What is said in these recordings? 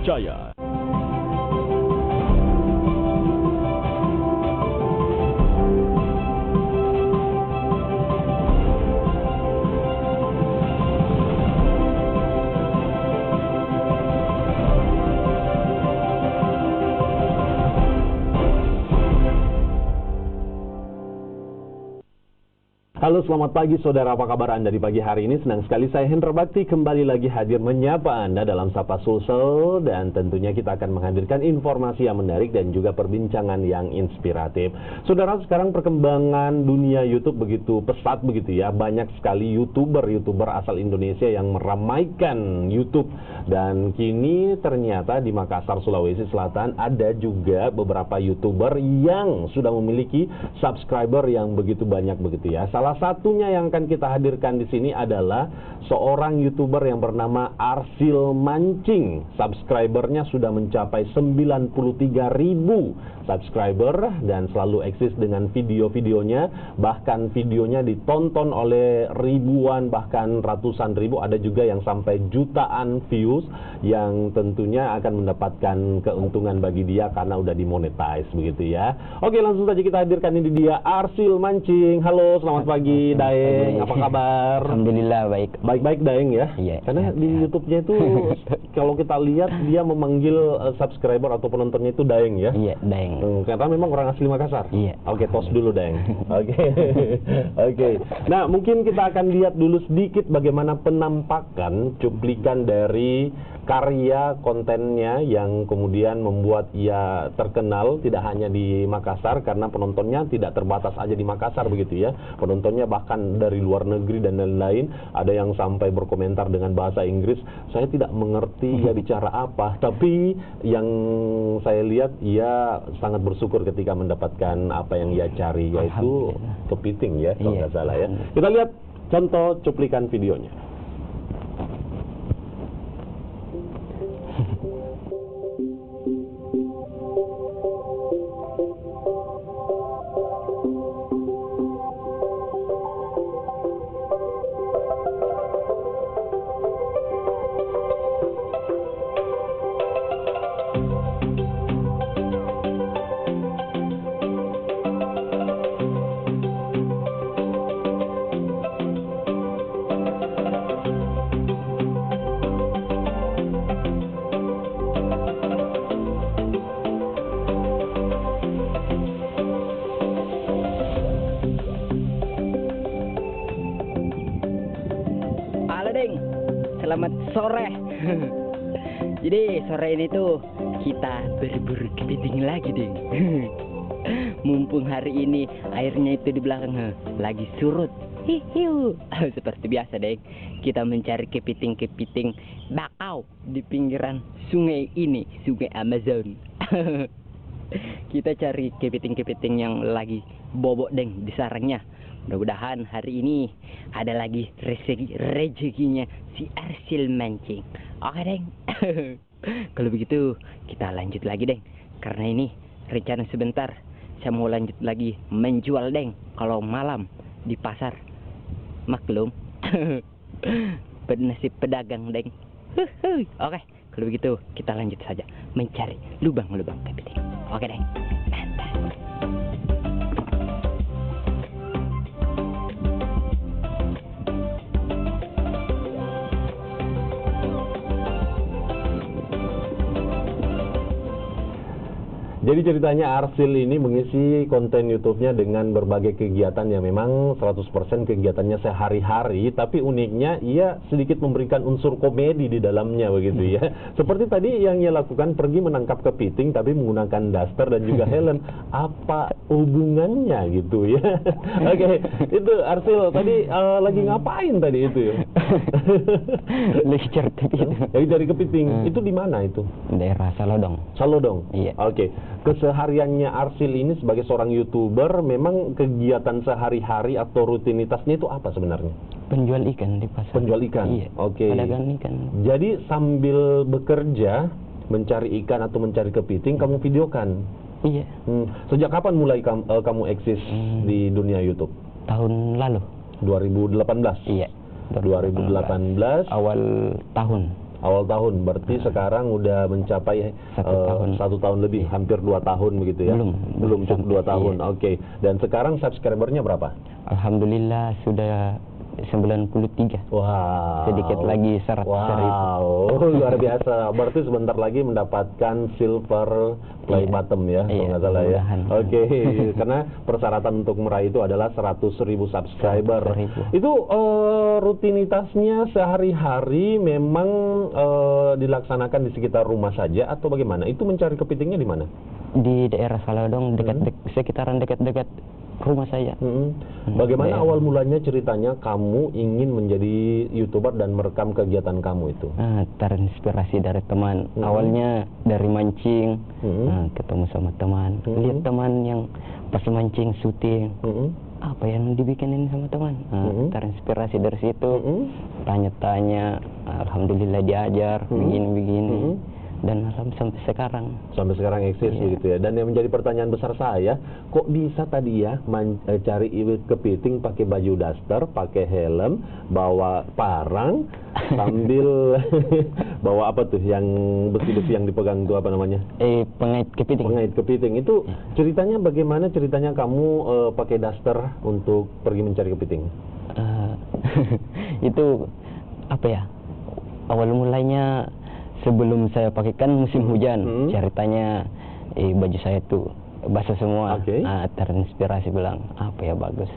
terpercaya. Halo, selamat pagi saudara, apa kabar Anda di pagi hari ini? Senang sekali saya Hendra Bakti kembali lagi hadir menyapa Anda dalam Sapa Sulsel, dan tentunya kita akan menghadirkan informasi yang menarik dan juga perbincangan yang inspiratif. Saudara, sekarang perkembangan dunia YouTube begitu pesat begitu ya, banyak sekali YouTuber asal Indonesia yang meramaikan YouTube, dan kini ternyata di Makassar, Sulawesi Selatan ada juga beberapa YouTuber yang sudah memiliki subscriber yang begitu banyak begitu ya. Salah satunya yang akan kita hadirkan di sini adalah seorang YouTuber yang bernama Arsil Mancing. Subscribernya sudah mencapai 93.000 subscriber dan selalu eksis dengan video-videonya. Bahkan videonya ditonton oleh ribuan bahkan ratusan ribu, ada juga yang sampai jutaan views, yang tentunya akan mendapatkan keuntungan bagi dia karena udah dimonetize begitu ya. Oke, langsung saja kita hadirkan, ini dia Arsil Mancing. Halo, selamat pagi Daeng, apa kabar? Alhamdulillah baik. Baik-baik Daeng ya. Iya. Karena di YouTube-nya itu kalau kita lihat dia memanggil subscriber atau penontonnya itu Daeng ya. Iya, Daeng. Karena memang orang asli Makassar. Iya. Oke, tos dulu Daeng. Oke. Oke. Nah, mungkin kita akan lihat dulu sedikit bagaimana penampakan cuplikan dari karya kontennya yang kemudian membuat ia terkenal tidak hanya di Makassar, karena penontonnya tidak terbatas aja di Makassar begitu ya. Penontonnya bahkan dari luar negeri dan lain-lain. Ada yang sampai berkomentar dengan bahasa Inggris. Saya tidak mengerti ia bicara apa, tapi yang saya lihat ia sangat bersyukur ketika mendapatkan apa yang ia cari, yaitu kepiting ya, kalau nggak salah ya. Kita lihat contoh cuplikan videonya. Selamat sore. Jadi sore ini tuh kita berburu kepiting lagi, Ding. Mumpung hari ini airnya itu di belakang lagi surut. Hihiu. Seperti biasa, Ding. Kita mencari kepiting-kepiting bakau di pinggiran sungai ini, Sungai Amazon. Kita cari kepiting-kepiting yang lagi bobok, Ding, di sarangnya. Mudah-mudahan hari ini ada lagi rezekinya si Arsil Mancing. Oke, Deng. Kalau begitu kita lanjut lagi, Deng. Karena ini rencana sebentar saya mau lanjut lagi menjual, Deng. Kalau malam di pasar, maklum. Nasib pedagang, Deng. Oke, kalau begitu kita lanjut saja mencari lubang-lubang kepiting. Oke, Deng. Mantap. Jadi ceritanya Arsil ini mengisi konten YouTube-nya dengan berbagai kegiatan yang memang 100% kegiatannya sehari-hari, tapi uniknya ia sedikit memberikan unsur komedi di dalamnya begitu ya. Seperti tadi yang ia lakukan, pergi menangkap kepiting tapi menggunakan daster dan juga helm. Apa hubungannya gitu ya? Oke, itu Arsil tadi lagi ngapain tadi itu ya? Lagi cari kepiting. Lagi cari kepiting. Itu di mana itu? Daerah Salodong. Salodong. Iya. Oke. Kesehariannya Arsil ini sebagai seorang YouTuber, memang kegiatan sehari-hari atau rutinitasnya itu apa sebenarnya? Penjual ikan di pasar. Penjual ikan? Iya. Oke. Pedagang ikan. Jadi sambil bekerja, mencari ikan atau mencari kepiting, kamu videokan? Iya. Sejak kapan mulai kamu eksis di dunia YouTube? Tahun lalu. 2018? Iya. 2018. Awal tahun. Awal tahun, berarti sekarang udah mencapai 1 tahun lebih, hampir 2 tahun begitu ya? Belum cukup 2 tahun, iya. oke. Dan sekarang subscribernya berapa? Alhamdulillah sudah 93. Wow. Sedikit lagi 100.000. Wow, luar biasa. Berarti sebentar lagi mendapatkan silver play button ya, kalau nggak salah ya. Oke, karena persyaratan untuk meraih itu adalah 100.000 subscriber. 100.000. Itu rutinitasnya sehari-hari memang dilaksanakan di sekitar rumah saja atau bagaimana? Itu mencari kepitingnya di mana? Di daerah Salodong, sekitaran dekat-dekat rumah saya. Bagaimana awal mulanya ceritanya kamu ingin menjadi YouTuber dan merekam kegiatan kamu itu? Terinspirasi dari teman. Awalnya dari mancing, ketemu sama teman. Lihat teman yang pas mancing syuting. Apa yang dibikinin sama teman? Terinspirasi dari situ. Tanya-tanya, alhamdulillah diajar begini-begini. Dan sampai sekarang. Sampai sekarang eksis gitu ya. Dan yang menjadi pertanyaan besar saya, kok bisa tadi ya cari iwit kepiting pakai baju daster, pakai helm, bawa parang, sambil bawa apa tuh yang besi-besi yang dipegang itu apa namanya? Pengait kepiting. Pengait kepiting. Itu ceritanya bagaimana ceritanya kamu pakai daster untuk pergi mencari kepiting? Itu apa ya? Awal mulanya sebelum saya pakai kan musim hujan, ceritanya baju saya tuh basah semua. Terinspirasi bilang apa ya bagus,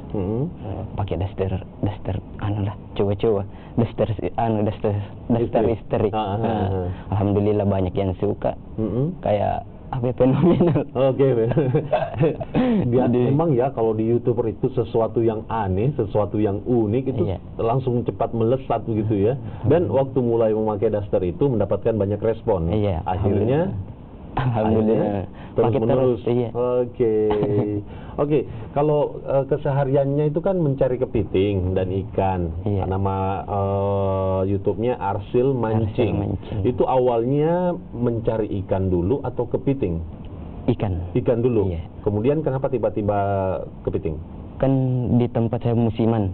pakai daster coba daster istri. Alhamdulillah banyak yang suka, kayak apa fenomenal. Memang ya kalau di YouTuber itu sesuatu yang aneh, sesuatu yang unik itu langsung cepat melesat begitu ya. Dan waktu mulai memakai daster itu mendapatkan banyak respon. Akhirnya alhamdulillah terus menerus. Oke, kalau kesehariannya itu kan mencari kepiting dan ikan. Nama YouTube-nya Arsil Mancing. Itu awalnya mencari ikan dulu atau kepiting? Ikan dulu. Kemudian kenapa tiba-tiba kepiting? Kan di tempat saya musiman.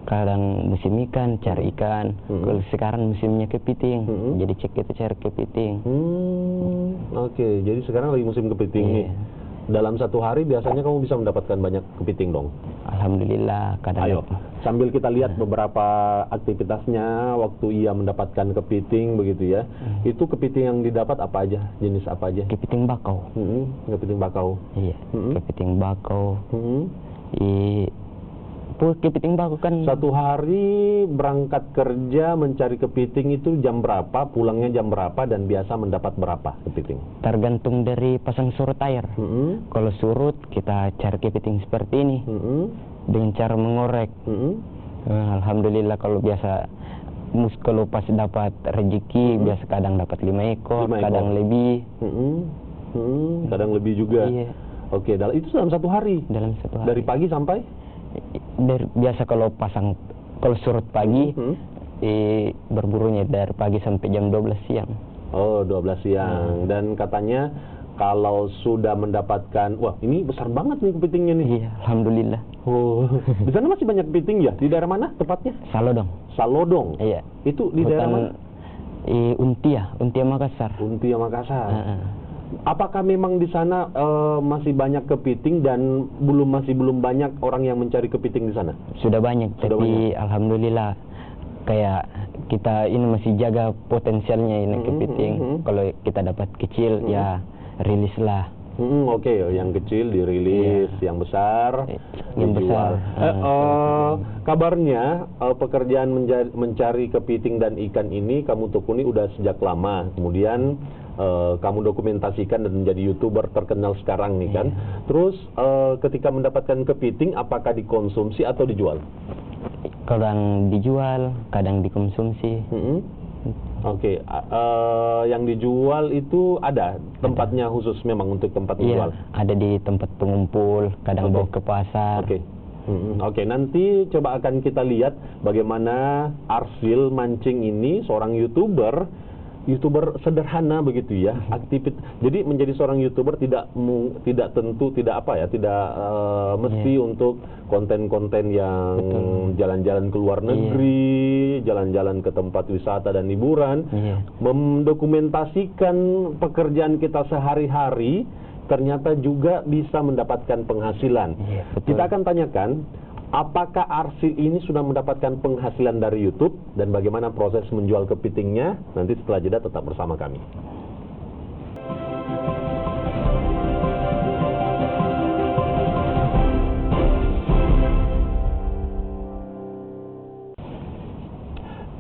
Kadang musim ikan, cari ikan. Kalau sekarang musimnya kepiting, jadi kita cari kepiting. Oke, jadi sekarang lagi musim kepiting nih. Dalam satu hari biasanya kamu bisa mendapatkan banyak kepiting dong? Alhamdulillah. Ayo, sambil kita lihat beberapa aktivitasnya waktu ia mendapatkan kepiting begitu ya. Itu kepiting yang didapat apa aja? Jenis apa aja? Kepiting bakau. Kepiting bakau. Kepiting bakau. Kepiting bakau kan satu hari berangkat kerja mencari kepiting itu jam berapa, pulangnya jam berapa, dan biasa mendapat berapa kepiting? Tergantung dari pasang surut air. Kalau surut kita cari kepiting seperti ini dengan cara mengorek. Alhamdulillah kalau biasa kalau pas dapat rezeki biasa kadang dapat 5 ekor, kadang lebih. Kadang lebih juga. Oke, itu dalam satu hari. Dari pagi sampai? Biasa kalau surut pagi berburunya dari pagi sampai jam 12 siang. 12 siang. Dan katanya kalau sudah mendapatkan, wah ini besar banget nih kepitingnya nih. Alhamdulillah. Di sana masih banyak kepiting ya? Di daerah mana tepatnya? Salodong. Itu di daerah mana? Untia Makassar. Apakah memang di sana masih banyak kepiting dan masih belum banyak orang yang mencari kepiting di sana? Sudah banyak, tapi alhamdulillah kayak kita ini masih jaga potensialnya ini kepiting. Kalau kita dapat kecil ya rilis lah. Yang kecil dirilis, yang besar dijual. Kabarnya pekerjaan mencari kepiting dan ikan ini kamu tekuni udah sejak lama. Kemudian kamu dokumentasikan dan menjadi YouTuber terkenal sekarang nih kan. Terus ketika mendapatkan kepiting, apakah dikonsumsi atau dijual? Kadang dijual, kadang dikonsumsi. Yang dijual itu ada tempatnya khusus memang untuk tempat dijual? Ada di tempat pengumpul, kadang bawa ke pasar. Nanti coba akan kita lihat bagaimana Arsil Mancing ini, seorang YouTuber YouTuber sederhana begitu ya, jadi menjadi seorang YouTuber tidak tentu tidak mesti untuk konten-konten yang jalan-jalan ke luar negeri, jalan-jalan ke tempat wisata dan hiburan, mendokumentasikan pekerjaan kita sehari-hari, ternyata juga bisa mendapatkan penghasilan. Kita akan tanyakan, apakah Arsil ini sudah mendapatkan penghasilan dari YouTube dan bagaimana proses menjual kepitingnya? Nanti setelah jeda tetap bersama kami.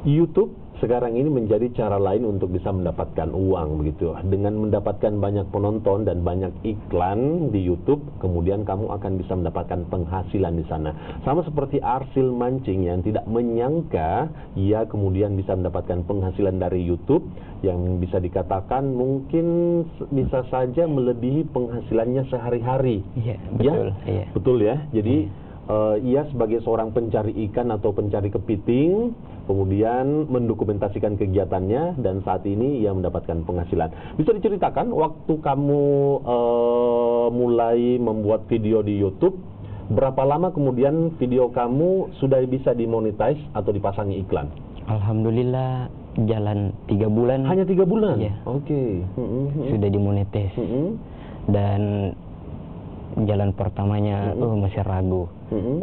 YouTube sekarang ini menjadi cara lain untuk bisa mendapatkan uang begitu. Dengan mendapatkan banyak penonton dan banyak iklan di YouTube, kemudian kamu akan bisa mendapatkan penghasilan di sana. Sama seperti Arsil Mancing yang tidak menyangka ia kemudian bisa mendapatkan penghasilan dari YouTube yang bisa dikatakan mungkin bisa saja melebihi penghasilannya sehari-hari. Iya, betul. Ya? Betul ya. Jadi ia sebagai seorang pencari ikan atau pencari kepiting, kemudian mendokumentasikan kegiatannya dan saat ini ia mendapatkan penghasilan. Bisa diceritakan waktu kamu mulai membuat video di YouTube, berapa lama kemudian video kamu sudah bisa dimonetize atau dipasangi iklan? Alhamdulillah jalan 3 bulan. Hanya 3 bulan? Iya. Oke. Sudah dimonetize. Dan jalan pertamanya masih ragu.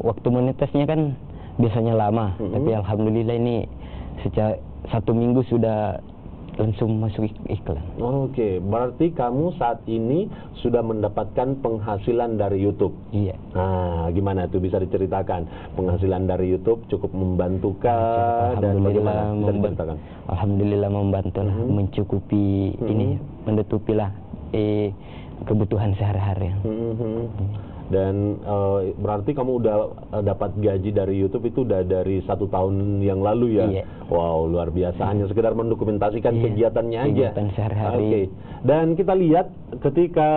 Waktu monetisnya kan biasanya lama, tapi alhamdulillah ini sejak 1 minggu sudah langsung masuk iklan. Oke, berarti kamu saat ini sudah mendapatkan penghasilan dari YouTube. Iya. Nah, gimana tuh, bisa diceritakan? Penghasilan dari YouTube cukup membantu kah dan bagaimana? Bisa diceritakan? Alhamdulillah membantu lah, mencukupi ini, menutupilah kebutuhan sehari-hari. Dan berarti kamu udah dapat gaji dari YouTube itu udah dari 1 tahun yang lalu ya? Iya. Wow, luar biasa. Hanya sekedar mendokumentasikan kegiatannya aja. Kegiatan sehari-hari. Oke. Dan kita lihat ketika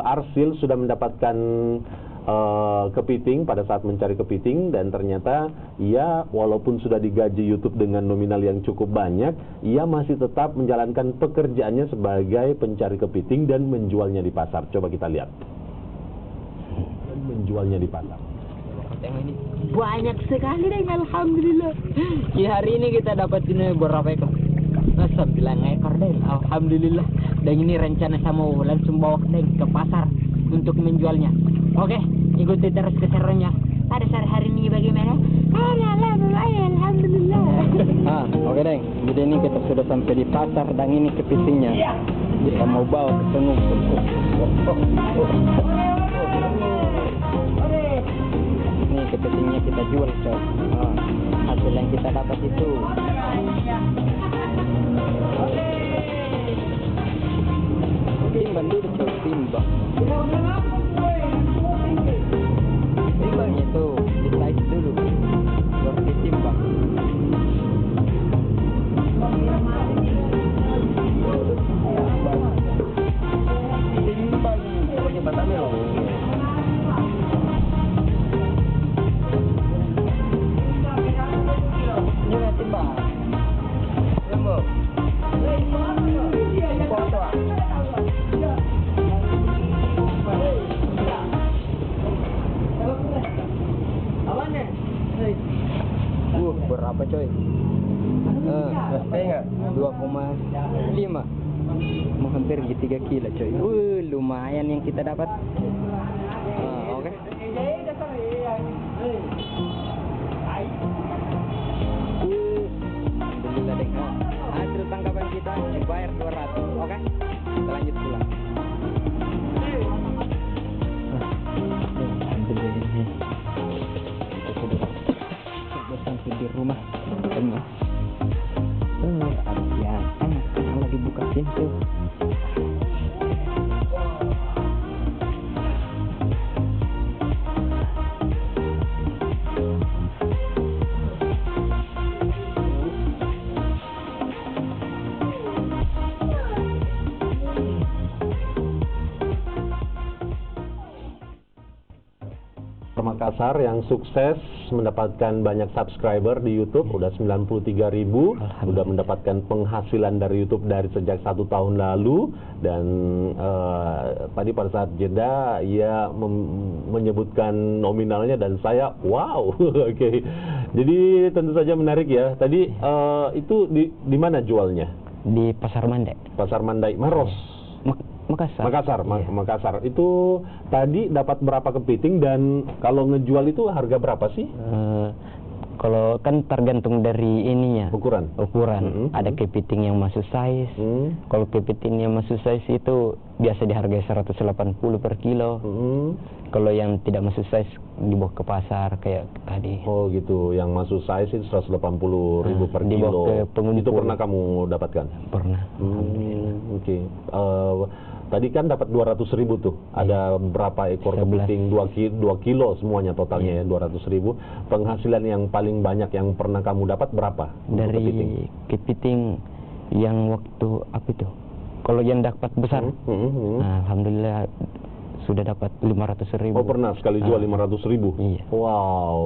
Arsil sudah mendapatkan kepiting pada saat mencari kepiting, dan ternyata ia walaupun sudah digaji YouTube dengan nominal yang cukup banyak, ia masih tetap menjalankan pekerjaannya sebagai pencari kepiting dan menjualnya di pasar. Coba kita lihat. Menjualnya di pasar. Ini banyak sekali deh, alhamdulillah. Di hari ini kita dapat ini berapa ekor? 9 ekor deh, alhamdulillah. Dan ini rencana saya mau langsung bawa deh ke pasar untuk menjualnya. Oke, ikuti terus keseruannya. Pada sehari ini bagaimana? Alhamdulillah. Oke deh. Jadi ini kita sudah sampai di pasar dan ini kepitingnya. Kita mau bawa ke tengah. Ini kepitingnya kita jual, coy. Hasil yang kita dapat itu. Timbang dulu, coy, timbang. Timbangnya tuh di size dulu, baru ditimbang. Timbang, pokoknya batangnya loh. Ini timbang. Timbang. Berapa coy? 2,5, mau hampir 3 kilo coy. Lumayan yang kita dapat. Oke. Alhamdulillah deh. Hasil tangkapan kita dibayar 200. Oke, kita lanjut pulang. Sampai di rumah penuh ya, anak lagi buka pintu. Makassar yang sukses mendapatkan banyak subscriber di YouTube, udah 93.000, udah mendapatkan penghasilan dari YouTube dari sejak 1 tahun lalu, dan tadi pada saat jeda ia menyebutkan nominalnya dan saya wow. Oke. Jadi tentu saja menarik ya. Tadi itu di mana jualnya? Di Pasar Mandai. Pasar Mandai, Maros. Makassar. Makassar, Iya. Makassar. Itu tadi dapat berapa kepiting dan kalau ngejual itu harga berapa sih? Kalau kan tergantung dari ininya. Ukuran. Ada kepiting yang masuk size. Kalau kepiting yang masuk size itu biasa dihargai 180 per kilo. Kalau yang tidak masuk size dibawa ke pasar kayak tadi. Oh gitu, yang masuk size itu 180.000 per dibawa kilo. ke pengumpul. Itu pernah kamu dapatkan? Pernah. Oke. Tadi kan dapat 200.000 tuh. Ada berapa ekor 11. kepiting? 2 kilo semuanya totalnya ya, 200.000. Penghasilan yang paling banyak yang pernah kamu dapat berapa? untuk Dari kepiting? kepiting yang waktu apa itu? Kalau yang dapat besar, alhamdulillah sudah dapat 500.000. Oh pernah sekali jual 500.000? Iya. Wow,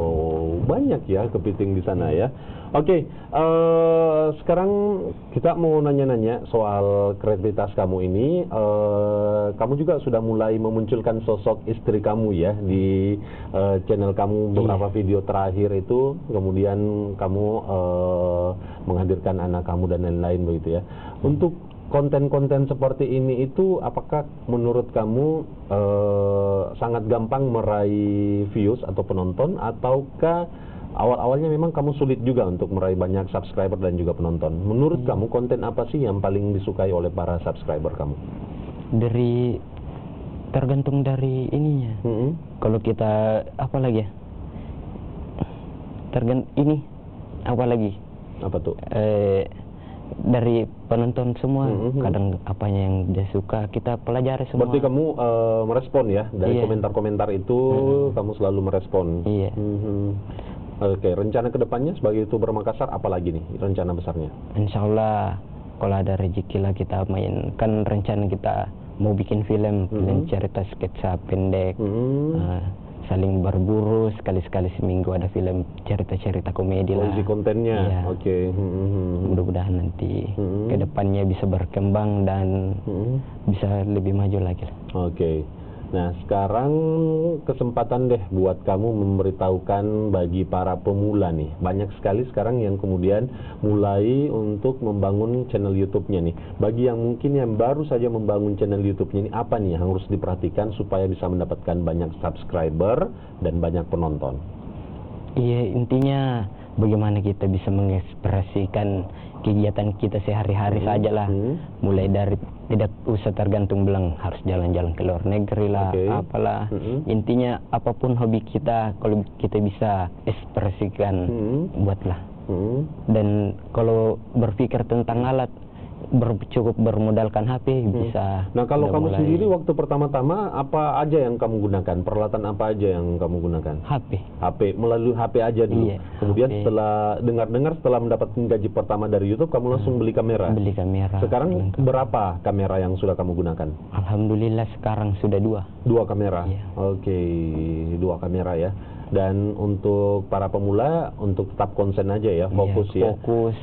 banyak ya kepiting di sana ya. Oke, sekarang kita mau nanya-nanya soal kreativitas kamu ini. Kamu juga sudah mulai memunculkan sosok istri kamu ya di channel kamu beberapa video terakhir itu. Kemudian kamu menghadirkan anak kamu dan lain-lain begitu ya. Untuk konten-konten seperti ini itu apakah menurut kamu sangat gampang meraih views atau penonton, ataukah awal-awalnya memang kamu sulit juga untuk meraih banyak subscriber dan juga penonton? Menurut kamu konten apa sih yang paling disukai oleh para subscriber kamu? Tergantung dari ininya. Kalau kita apa lagi ya? Apa lagi? Apa tuh? Dari penonton semua, kadang apanya yang dia suka kita pelajari semua. Berarti kamu merespon ya dari Iya. komentar-komentar itu, kamu selalu merespon. Iya. Oke, rencana kedepannya sebagai YouTuber Makassar apa lagi nih rencana besarnya? Insya Allah kalau ada rezeki lah kita main. Kan rencana kita mau bikin film cerita sketsa pendek, saling berburu, sekali-sekali seminggu ada film cerita-cerita komedi lah. Isi kontennya, Iya. oke. Mudah-mudahan nanti kedepannya bisa berkembang dan bisa lebih maju lagi lah. Oke. Nah, sekarang kesempatan deh buat kamu memberitahukan bagi para pemula nih. Banyak sekali sekarang yang kemudian mulai untuk membangun channel YouTube-nya nih. Bagi yang mungkin yang baru saja membangun channel YouTube-nya ini, apa nih yang harus diperhatikan supaya bisa mendapatkan banyak subscriber dan banyak penonton? Iya, intinya bagaimana kita bisa mengekspresikan kegiatan kita sehari-hari saja lah. Mulai dari tidak usah tergantung bilang harus jalan-jalan ke luar negeri lah, apalah. Intinya apapun hobi kita, kalau kita bisa ekspresikan, buatlah. Dan kalau berpikir tentang alat, cukup bermodalkan HP bisa. Nah, kalau udah kamu mulai. sendiri waktu pertama-tama apa aja yang kamu gunakan? Peralatan apa aja yang kamu gunakan? HP, melalui HP aja dulu. Iya, Kemudian HP. setelah dengar-dengar setelah mendapatkan gaji pertama dari YouTube, kamu langsung beli kamera. Beli kamera. Sekarang lengkap. berapa kamera yang sudah kamu gunakan? Alhamdulillah sekarang sudah 2. 2 kamera. Iya. Oke, 2 kamera ya. Dan untuk para pemula untuk tetap konsen aja ya, fokus ya. Fokus,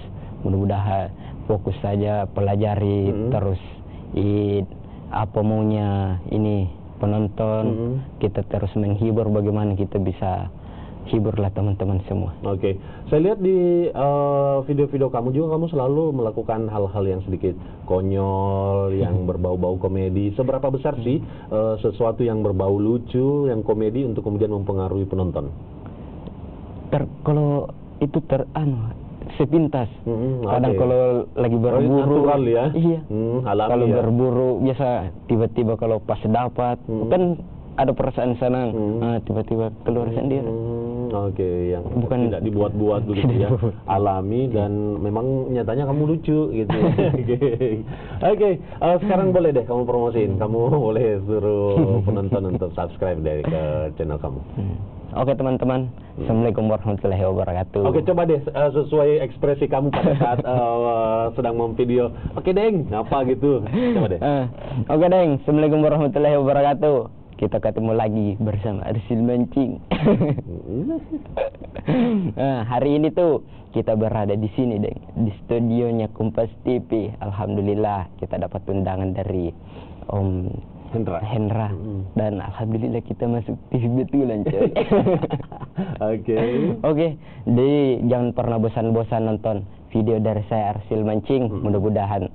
mudah-mudahan fokus saja pelajari terus apa maunya ini penonton, kita terus menghibur, bagaimana kita bisa hiburlah teman-teman semua. Oke, saya lihat di video-video kamu juga kamu selalu melakukan hal-hal yang sedikit konyol, yang berbau-bau komedi. Seberapa besar sih sesuatu yang berbau lucu, yang komedi untuk kemudian mempengaruhi penonton? Kalau itu sepintas. Kadang oke. kalau lagi berburu, natural ya? Iya. Alami Kalau ya? berburu biasa tiba-tiba kalau pas dapat, kan ada perasaan senang, tiba-tiba keluar sendiri. Oke, yang Bukan- tidak dibuat-buat begitu ya, alami dan memang nyatanya kamu lucu gitu. Oke, sekarang boleh deh kamu promosiin, kamu boleh suruh penonton untuk subscribe dari ke channel kamu. Oke teman-teman, Assalamualaikum warahmatullahi wabarakatuh. Oke, coba deh sesuai ekspresi kamu pada saat sedang memvideo. Oke, Deng, apa gitu? Coba deh. Oke Deng, Assalamualaikum warahmatullahi wabarakatuh. kita ketemu lagi bersama Arsil Mancing. Nah, hari ini tuh kita berada di sini, Deng, di studionya Kompas TV. Alhamdulillah kita dapat undangan dari Om Hendra. Dan alhamdulillah kita masuk TV betulan, coy. Oke, jadi jangan pernah bosan-bosan nonton video dari saya Arsil Mancing. Mudah-mudahan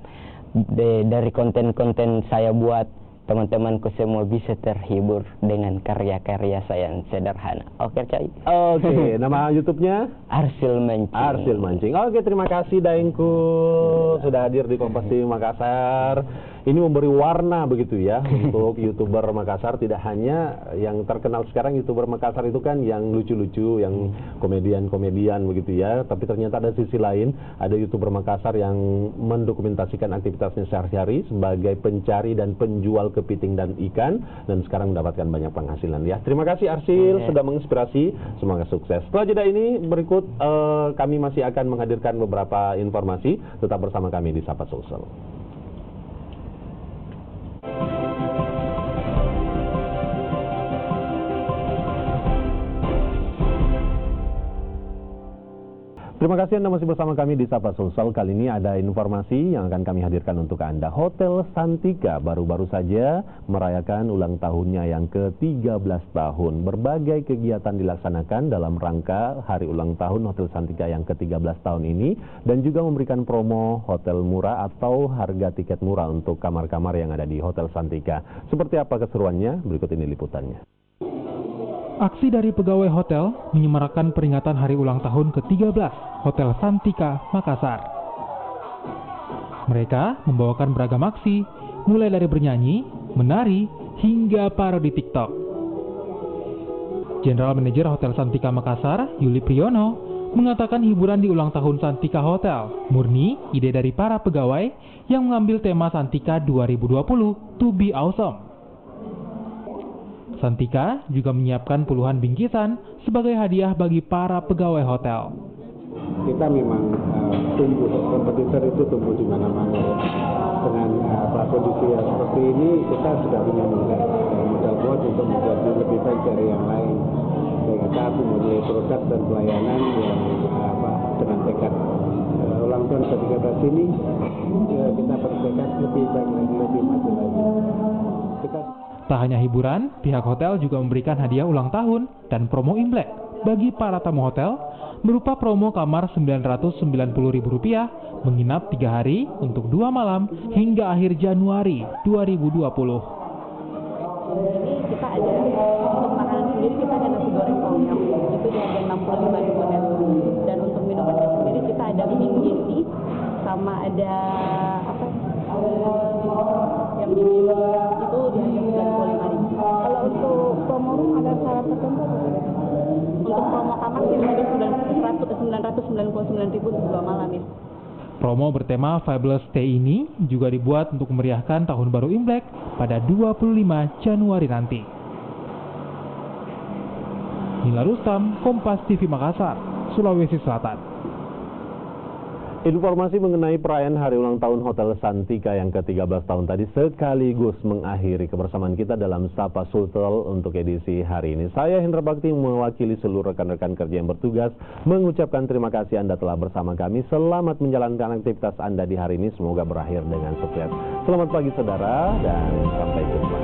dari konten-konten saya buat, teman-temanku semua bisa terhibur dengan karya-karya saya yang sederhana. Oke, coy. Oke, nama YouTube-nya Arsil Mancing. Arsil Mancing. Oke, terima kasih Daengku sudah hadir di Kompas TV Makassar. Ini memberi warna begitu ya untuk YouTuber Makassar. Tidak hanya yang terkenal sekarang YouTuber Makassar itu kan yang lucu-lucu, yang komedian-komedian begitu ya. Tapi ternyata ada sisi lain, ada YouTuber Makassar yang mendokumentasikan aktivitasnya sehari-hari sebagai pencari dan penjual kepiting dan ikan, dan sekarang mendapatkan banyak penghasilan ya. Terima kasih Arsil sudah menginspirasi. Semoga sukses. Setelah jeda ini berikut kami masih akan menghadirkan beberapa informasi. Tetap bersama kami di Sapa Sulsel. Terima kasih Anda masih bersama kami di Sapa Sulsel. Kali ini ada informasi yang akan kami hadirkan untuk Anda. Hotel Santika baru-baru saja merayakan ulang tahunnya yang ke-13 tahun. Berbagai kegiatan dilaksanakan dalam rangka hari ulang tahun Hotel Santika yang ke-13 tahun ini, dan juga memberikan promo hotel murah atau harga tiket murah untuk kamar-kamar yang ada di Hotel Santika. Seperti apa keseruannya? Berikut ini liputannya. Aksi dari pegawai hotel menyemarakan peringatan hari ulang tahun ke-13 Hotel Santika, Makassar. Mereka membawakan beragam aksi, mulai dari bernyanyi, menari, hingga parodi TikTok. General Manager Hotel Santika Makassar, Yuli Priyono, mengatakan hiburan di ulang tahun Santika Hotel murni ide dari para pegawai yang mengambil tema Santika 2020 To Be Awesome. Santika juga menyiapkan puluhan bingkisan sebagai hadiah bagi para pegawai hotel. Kita memang tumbuh, kompetitor itu tumbuh di mana-mana ya. Dengan kondisi yang seperti ini, kita sudah punya modal kuat untuk menjadi lebih baik dari yang lain. Dan kita mempunyai produk dan pelayanan yang dengan tekad ulang tahun ke-13 ini, kita bertekad lebih baik lagi, lebih maju lagi. Tak hanya hiburan, pihak hotel juga memberikan hadiah ulang tahun dan promo Imlek bagi para tamu hotel berupa promo kamar Rp990.000 menginap 3 hari untuk 2 malam hingga akhir Januari 2020. Ini kita ada untuk makanan sendiri, kita ada nasi goreng konyong itu di harga Rp65.000, dan untuk minumannya sendiri kita ada Mint Yesi sama ada yang di itu di harga Rp95.000. Kalau untuk promo room ada syarat tertentu? Untuk promo kamar sih ada Rp999.000 untuk 2 malam ya. Promo bertema Fabulous Stay ini juga dibuat untuk memeriahkan Tahun Baru Imlek pada 25 Januari nanti. Nila Rustam, Kompas TV Makassar, Sulawesi Selatan. Informasi mengenai perayaan hari ulang tahun Hotel Santika yang ke-13 tahun tadi sekaligus mengakhiri kebersamaan kita dalam Sapa Sulsel untuk edisi hari ini. Saya Hendra Bakti mewakili seluruh rekan-rekan kerja yang bertugas mengucapkan terima kasih Anda telah bersama kami. Selamat menjalankan aktivitas Anda di hari ini, semoga berakhir dengan sukses. Selamat pagi saudara dan sampai jumpa.